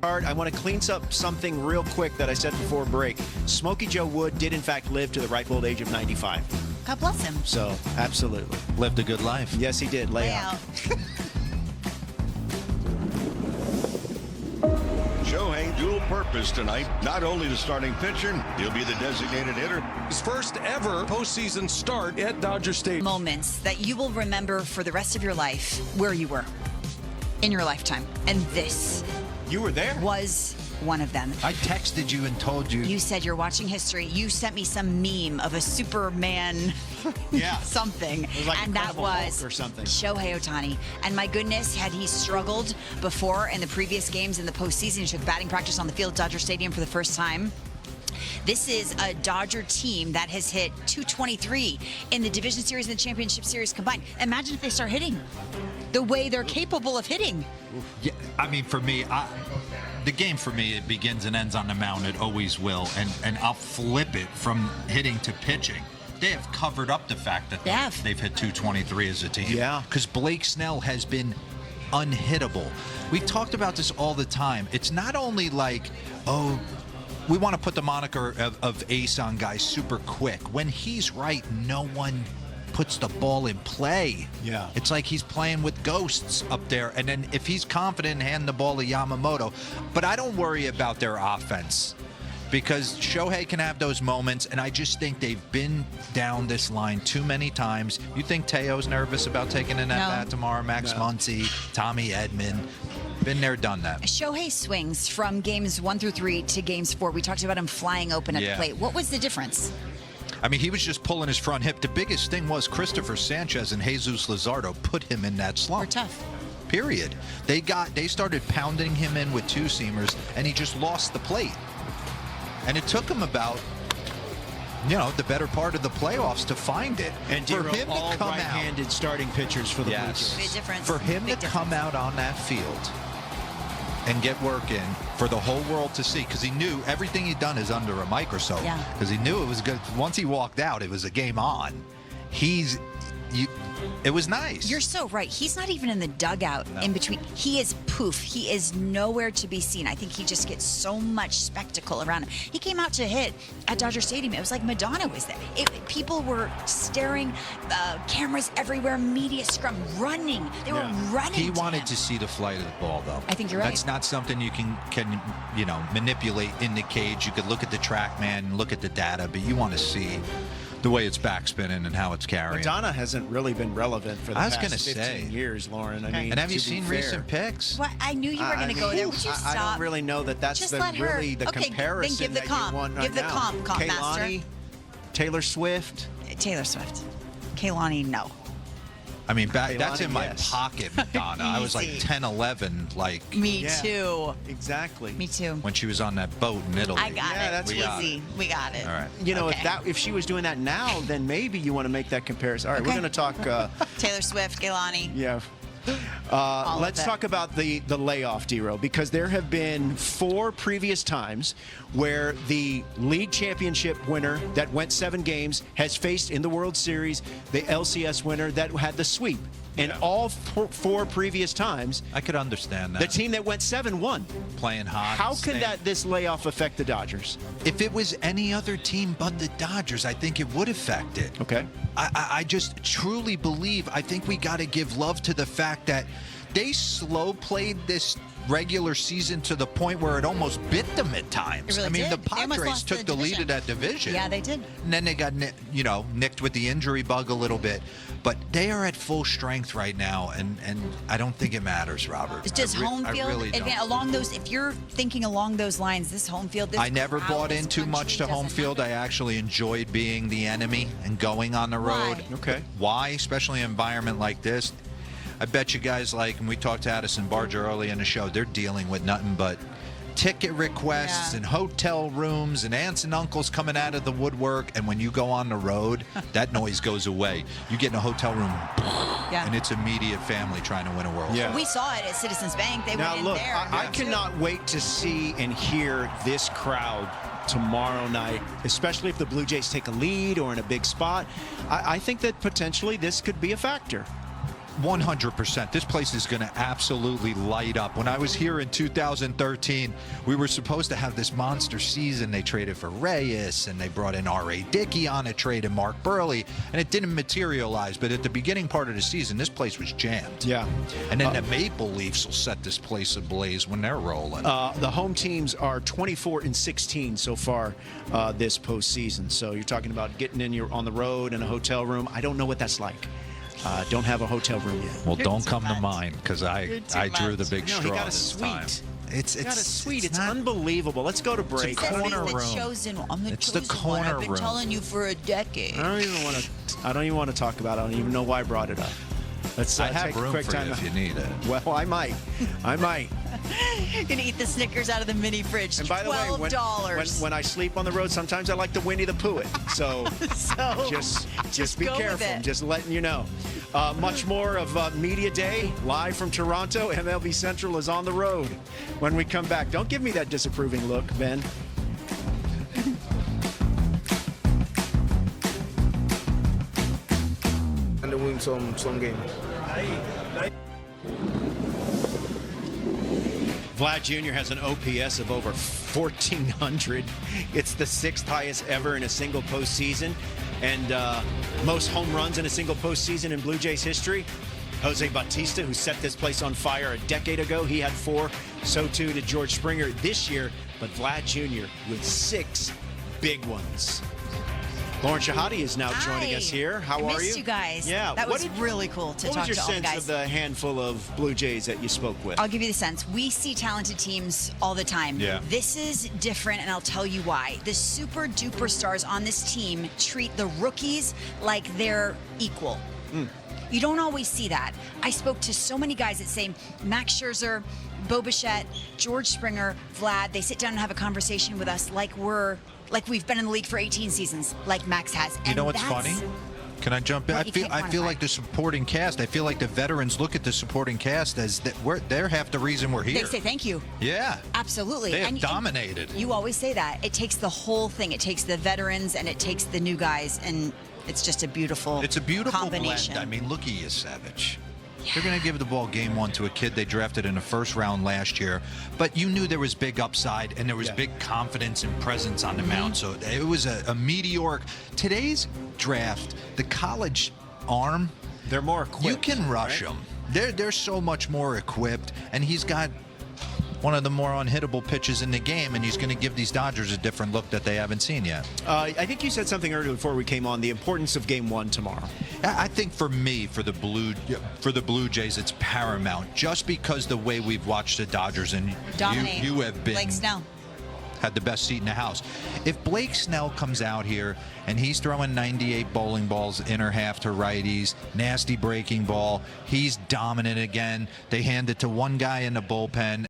I want to clean up something real quick that I said before break. Smokey Joe Wood did, in fact, live to the ripe old age of 95. God bless him. So, absolutely. Lived a good life. Yes, he did. Lay out. Shohei dual purpose tonight. Not only the starting pitcher, he'll be the designated hitter. His first ever postseason start at Dodger Stadium. Moments that you will remember for the rest of your life where you were in your lifetime. And this You were there. was one of them. I texted you and told you. You said you're watching history. You sent me some meme of a Superman something. It was like and that Incredible was Hulk or something. Shohei Ohtani. And my goodness, had he struggled before in the previous games in the postseason, he took batting practice on the field at Dodger Stadium for the first time. This is a Dodger team that has hit 223 in the Division Series and the Championship Series combined. Imagine if they start hitting the way they're capable of hitting. Yeah, I mean, for me, the game for me, it begins and ends on the mound. It always will. And I'll flip it from hitting to pitching. They have covered up the fact that they've hit 223 as a team. Yeah. Because Blake Snell has been unhittable. We talked about this all the time. It's not only like, oh, we want to put the moniker of ace on guys super quick. When he's right, no one puts the ball in play. Yeah. It's like he's playing with ghosts up there. And then if he's confident, hand the ball to Yamamoto. But I don't worry about their offense because Shohei can have those moments, and I just think they've been down this line too many times. You think Teo's nervous about taking an at-bat tomorrow? Max Muncy, Tommy Edman. Been there, done that. Shohei swings from games 1 through 3 to games 4. We talked about him flying open at the plate. What was the difference? I mean, he was just pulling his front hip. The biggest thing was Christopher Sanchez and Jesus Luzardo put him in that slump. We're tough. Period. They started pounding him in with two-seamers, and he just lost the plate. And it took him about, the better part of the playoffs to find it. And for him all to come right-handed starting pitchers for the Blue Jays. Big difference. For him Big to come out on that field and get work in for the whole world to see, because he knew everything he'd done is under a microscope. Yeah. Because he knew it was good. Once he walked out, it was a game on. It was nice. You're so right. He's not even in the dugout in between. He is poof. He is nowhere to be seen. I think he just gets so much spectacle around him. He came out to hit at Dodger Stadium. It was like Madonna was there. People were staring, cameras everywhere, media scrum, running. They were running. He wanted to see the flight of the ball, though. I think you're right. That's not something you can manipulate in the cage. You could look at the TrackMan, look at the data, but you want to see the way it's backspinning and how it's carrying. Madonna hasn't really been relevant for the past 15 say. years, Lauren. I mean, and have you to be seen fair, recent picks? Well, I knew you were going to go there. Would you stop? I don't really know that that's Just the let her. really the Okay, comparison then give the that comp. you want right Give the now. comp, master. Kehlani, Taylor Swift. Taylor Swift. Kehlani, no. I mean, that's Kehlani, in my yes. pocket, Madonna. I was like Easy. 10, 11, like Me too. Exactly. Me too. when she was on that boat in Italy. I got it. that's easy. We got it. All right. You know, Okay. if she was doing that now, then maybe you want to make that comparison. All right, we're Okay. going to talk. Taylor Swift, Kehlani. Yeah. All Let's of it. talk about the layoff, D-Row, because there have been 4 previous times where the league championship winner that went 7 games has faced in the World Series the LCS winner that had the sweep. And all 4 previous times, I could understand that. the team that went 7 won. Playing hot. How and can staying- this layoff affect the Dodgers? If it was any other team but the Dodgers, I think it would affect it. Okay. I just truly believe, I think we got to give love to the fact that they slow played this regular season to the point where it almost bit them at times. It really I mean, did. the They almost Padres lost took the lead division. of that division. Yeah, they did. And then they got, nicked with the injury bug a little bit. But they are at full strength right now, and I don't think it matters, Robert. Does home I field really don't. along those? If you're thinking along those lines, this home field. This I never crowd, bought this in too much to country home doesn't field. have I it. actually enjoyed being the enemy and going on the road. Why? Okay. Why? Especially in an environment like this. I bet you guys and we talked to Addison Barger early in the show, they're dealing with nothing but ticket requests and hotel rooms and aunts and uncles coming out of the woodwork. And when you go on the road, that noise goes away. You get in a hotel room, and it's immediate family trying to win a World Series. We saw it at Citizens Bank. They Now, went in look, there. I cannot wait to see and hear this crowd tomorrow night, especially if the Blue Jays take a lead or in a big spot. I think that potentially this could be a factor. 100%. This place is going to absolutely light up. When I was here in 2013, we were supposed to have this monster season. They traded for Reyes, and they brought in R.A. Dickey on a trade and Mark Burley, and it didn't materialize. But at the beginning part of the season, this place was jammed. Yeah. And then the Maple Leafs will set this place ablaze when they're rolling. The home teams are 24-16 so far this postseason. So you're talking about getting on the road in a hotel room. I don't know what that's like. Don't have a hotel room yet. Well, don't come to mine, because I drew the big straw he got a this suite. time. It's got a suite. It's unbelievable. Let's go to break. It's a corner room. It's the corner I've been room. telling you for a decade. I don't even want to talk about it. I don't even know why I brought it up. Let's I have take a room quick for time you out. if you need it. Well, I might. You're gonna eat the Snickers out of the mini fridge. And by the way, $12. when I sleep on the road, sometimes I like to Winnie the Pooh it. So, just be go with careful. it. Just letting you know. Much more of Media Day live from Toronto. MLB Central is on the road. When we come back, don't give me that disapproving look, Ben. And they win some game. Vlad Jr. has an OPS of over 1,400. It's the 6th highest ever in a single postseason, and most home runs in a single postseason in Blue Jays history. Jose Bautista, who set this place on fire a decade ago, he had 4. So too did George Springer this year, but Vlad Jr. with 6 big ones. Lauren Shahadi is now joining us here. How are you? Missed you guys. Yeah. That was really cool to talk to all the guys. What was your sense of the handful of Blue Jays that you spoke with? I'll give you the sense. We see talented teams all the time. Yeah. This is different, and I'll tell you why. The super duper stars on this team treat the rookies like they're equal. You don't always see that. I spoke to so many guys that say Max Scherzer, Bo Bichette, George Springer, Vlad, they sit down and have a conversation with us like we've been in the league for 18 seasons, like Max has. You know what's funny? Can I jump in? I feel like the supporting cast. I feel like the veterans look at the supporting cast as that they're half the reason we're here. They say thank you. Yeah. Absolutely. They have dominated. You always say that. It takes the whole thing. It takes the veterans and it takes the new guys, and it's just a beautiful combination. Blend. I mean, look at you, Savage. They're going to give the ball game 1 to a kid they drafted in the first round last year, but you knew there was big upside and there was big confidence and presence on the mound. So it was a meteoric. Today's draft, the college arm, they're more equipped. You can rush them. They're so much more equipped, and he's got one of the more unhittable pitches in the game, and he's going to give these Dodgers a different look that they haven't seen yet. I think you said something earlier before we came on, the importance of Game 1 tomorrow. I think for me, for the Blue Jays, it's paramount, just because the way we've watched the Dodgers, and you have been Blake Snell had the best seat in the house. If Blake Snell comes out here and he's throwing 98 bowling balls inner half to righties, nasty breaking ball, he's dominant again. They hand it to one guy in the bullpen.